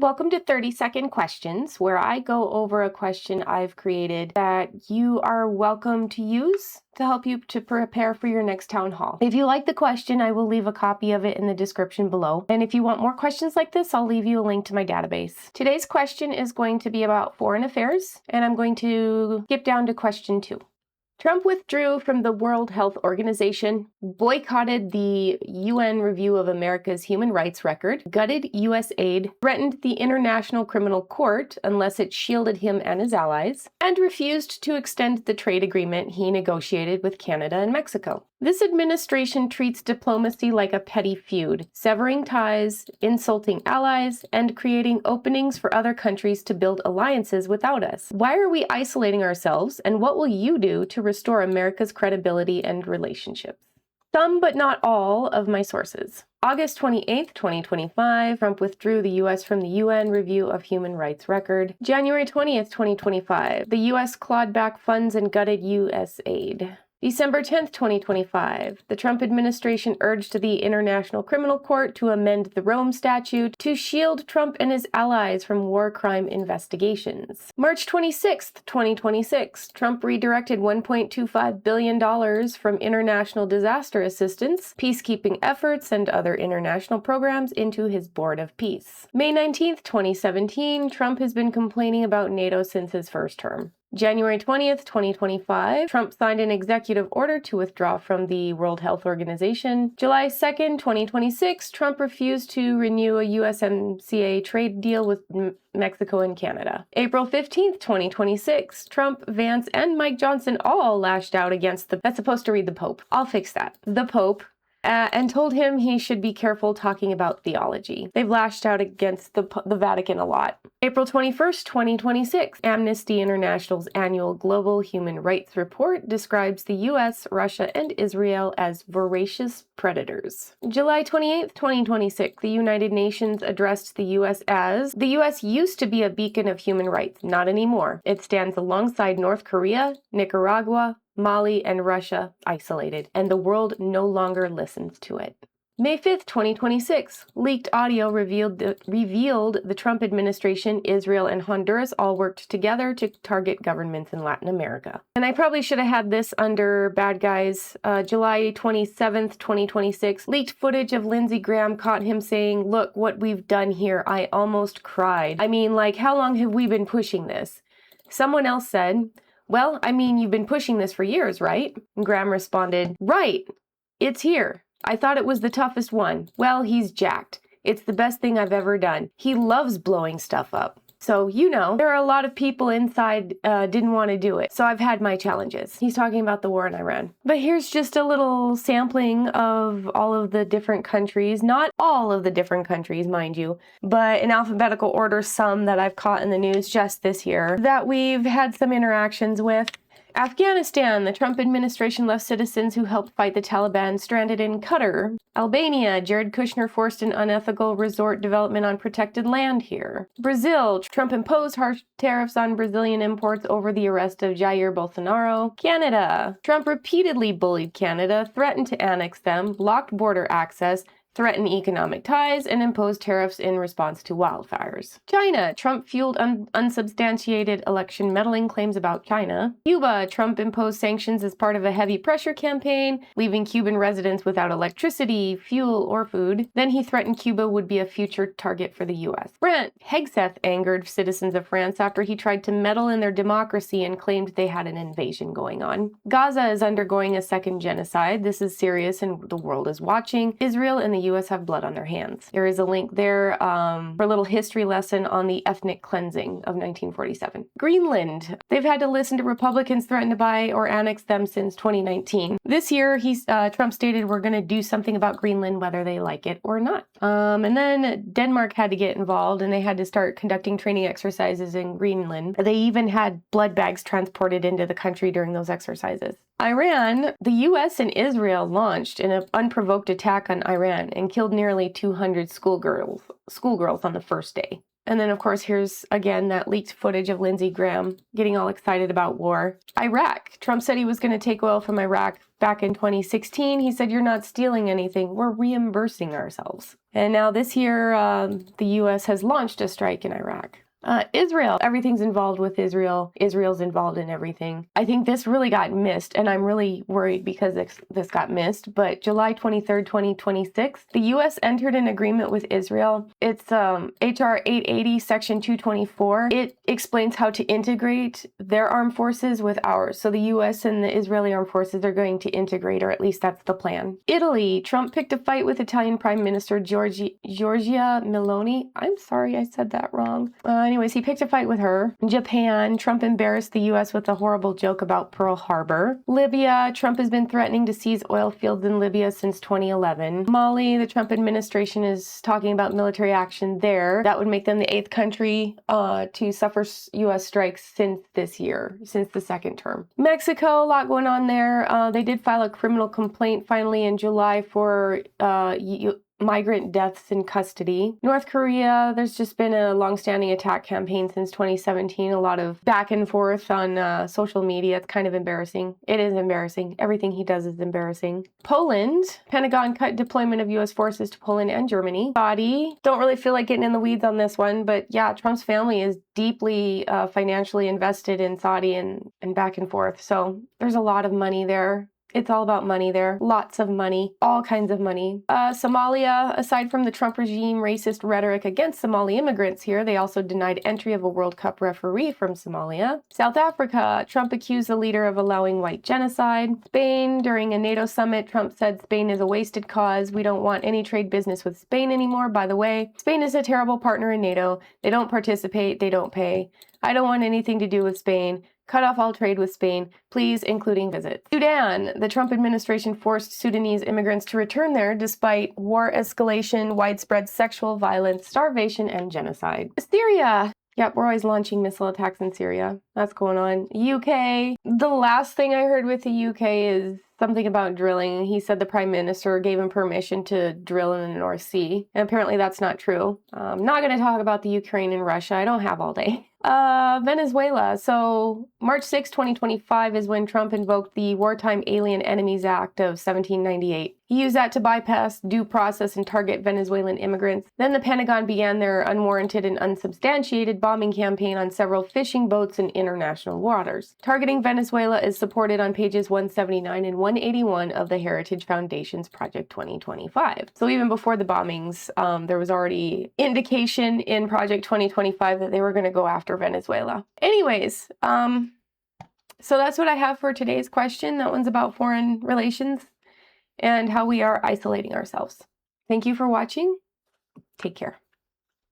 Welcome to 30-second questions, where I go over a question I've created that you are welcome to use to help you to prepare for your next town hall. If you like the question, I will leave a copy of it in the description below. And if you want more questions like this, I'll leave you a link to my database. Today's question is going to be about foreign affairs, and I'm going to skip down to question 2. Trump withdrew from the World Health Organization, boycotted the UN review of America's human rights record, gutted USAID, threatened the International Criminal Court unless it shielded him and his allies, and refused to extend the trade agreement he negotiated with Canada and Mexico. This administration treats diplomacy like a petty feud, severing ties, insulting allies, and creating openings for other countries to build alliances without us. Why are we isolating ourselves, and what will you do to restore America's credibility and relationships? Some, but not all, of my sources. August 28, 2025, Trump withdrew the U.S. from the UN review of human rights record. January 20th, 2025, the U.S. clawed back funds and gutted USAID. December 10th, 2025, the Trump administration urged the International Criminal Court to amend the Rome Statute to shield Trump and his allies from war crime investigations. March 26th, 2026, Trump redirected $1.25 billion from international disaster assistance, peacekeeping efforts, and other international programs into his Board of Peace. May 19th, 2017, Trump has been complaining about NATO since his first term. January 20th, 2025, Trump signed an executive order to withdraw from the World Health Organization. July 2nd, 2026, Trump refused to renew a USMCA trade deal with Mexico and Canada. April 15th, 2026, Trump, Vance, and Mike Johnson all lashed out against that's supposed to read the Pope. I'll fix that. The Pope. And told him he should be careful talking about theology. They've lashed out against the Vatican a lot. April 21st, 2026, Amnesty International's annual Global Human Rights Report describes the U.S., Russia, and Israel as voracious predators. July 28th, 2026, the United Nations addressed the U.S. as, the U.S. used to be a beacon of human rights, not anymore. It stands alongside North Korea, Nicaragua, Mali, and Russia isolated, and the world no longer listens to it. May 5th, 2026, leaked audio revealed the Trump administration, Israel, and Honduras all worked together to target governments in Latin America. And I probably should have had this under bad guys. July 27th, 2026, leaked footage of Lindsey Graham caught him saying, "Look what we've done here. I almost cried." I mean, like, how long have we been pushing this? Someone else said, "Well, I mean, you've been pushing this for years, right?" And Graham responded, "Right, it's here. I thought it was the toughest one. Well, he's jacked. It's the best thing I've ever done. He loves blowing stuff up." So, you know, there are a lot of people inside didn't want to do it. So I've had my challenges. He's talking about the war in Iran. But here's just a little sampling of all of the different countries. Not all of the different countries, mind you, but in alphabetical order, some that I've caught in the news just this year that we've had some interactions with. Afghanistan, the Trump administration left citizens who helped fight the Taliban stranded in Qatar. Albania, Jared Kushner forced an unethical resort development on protected land here. Brazil, Trump imposed harsh tariffs on Brazilian imports over the arrest of Jair Bolsonaro. Canada, Trump repeatedly bullied Canada, threatened to annex them, blocked border access, threatened economic ties, and imposed tariffs in response to wildfires. China, Trump fueled unsubstantiated election meddling claims about China. Cuba, Trump imposed sanctions as part of a heavy pressure campaign, leaving Cuban residents without electricity, fuel, or food. Then he threatened Cuba would be a future target for the U.S. Brent Hegseth angered citizens of France after he tried to meddle in their democracy and claimed they had an invasion going on. Gaza is undergoing a second genocide. This is serious and the world is watching. Israel and the U.S. have blood on their hands. There is a link there for a little history lesson on the ethnic cleansing of 1947. Greenland. They've had to listen to Republicans threaten to buy or annex them since 2019. This year, Trump stated we're going to do something about Greenland whether they like it or not. And then Denmark had to get involved and they had to start conducting training exercises in Greenland. They even had blood bags transported into the country during those exercises. Iran, the U.S. and Israel launched an unprovoked attack on Iran and killed nearly 200 schoolgirls on the first day. And then, of course, here's again that leaked footage of Lindsey Graham getting all excited about war. Iraq. Trump said he was going to take oil from Iraq back in 2016. He said, "You're not stealing anything. We're reimbursing ourselves." And now this year, the U.S. has launched a strike in Iraq. Israel. Everything's involved with Israel. Israel's involved in everything. I think this really got missed, and I'm really worried because this got missed. But July 23rd, 2026, the U.S. entered an agreement with Israel. It's H.R. 880, Section 224. It explains how to integrate their armed forces with ours. So the U.S. and the Israeli armed forces are going to integrate, or at least that's the plan. Italy. Trump picked a fight with Italian Prime Minister Giorgia Meloni. I'm sorry I said that wrong. Anyways, he picked a fight with her. Japan, Trump embarrassed the U.S. with a horrible joke about Pearl Harbor. Libya, Trump has been threatening to seize oil fields in Libya since 2011. Mali, the Trump administration is talking about military action there. That would make them the 8th country to suffer U.S. strikes since this year, since the second term. Mexico, a lot going on there. They did file a criminal complaint finally in July for migrant deaths in custody. North Korea, there's just been a long-standing attack campaign since 2017. A lot of back and forth on social media. It's kind of embarrassing. It is embarrassing. Everything he does is embarrassing. Poland, Pentagon cut deployment of U.S. forces to Poland and Germany. Saudi, don't really feel like getting in the weeds on this one, but yeah, Trump's family is deeply financially invested in Saudi and back and forth. So there's a lot of money there. It's all about money there. Lots of money. All kinds of money. Somalia, aside from the Trump regime racist rhetoric against Somali immigrants here, they also denied entry of a World Cup referee from Somalia. South Africa, Trump accused the leader of allowing white genocide. Spain, during a NATO summit, Trump said Spain is a wasted cause. We don't want any trade business with Spain anymore. By the way, Spain is a terrible partner in NATO. They don't participate. They don't pay. I don't want anything to do with Spain. Cut off all trade with Spain, please, including visits. Sudan, the Trump administration forced Sudanese immigrants to return there despite war escalation, widespread sexual violence, starvation, and genocide. Syria. Yep, we're always launching missile attacks in Syria. That's going on. UK. The last thing I heard with the UK is something about drilling. He said the Prime Minister gave him permission to drill in the North Sea. And apparently that's not true. I'm not going to talk about the Ukraine and Russia. I don't have all day. Venezuela. So March 6, 2025 is when Trump invoked the Wartime Alien Enemies Act of 1798. He used that to bypass due process and target Venezuelan immigrants. Then the Pentagon began their unwarranted and unsubstantiated bombing campaign on several fishing boats in international waters. Targeting Venezuela is supported on pages 179 and 181 of the Heritage Foundation's Project 2025. So even before the bombings, there was already indication in Project 2025 that they were going to go after Venezuela. Anyways, so that's what I have for today's question. That one's about foreign relations and how we are isolating ourselves. Thank you for watching. Take care.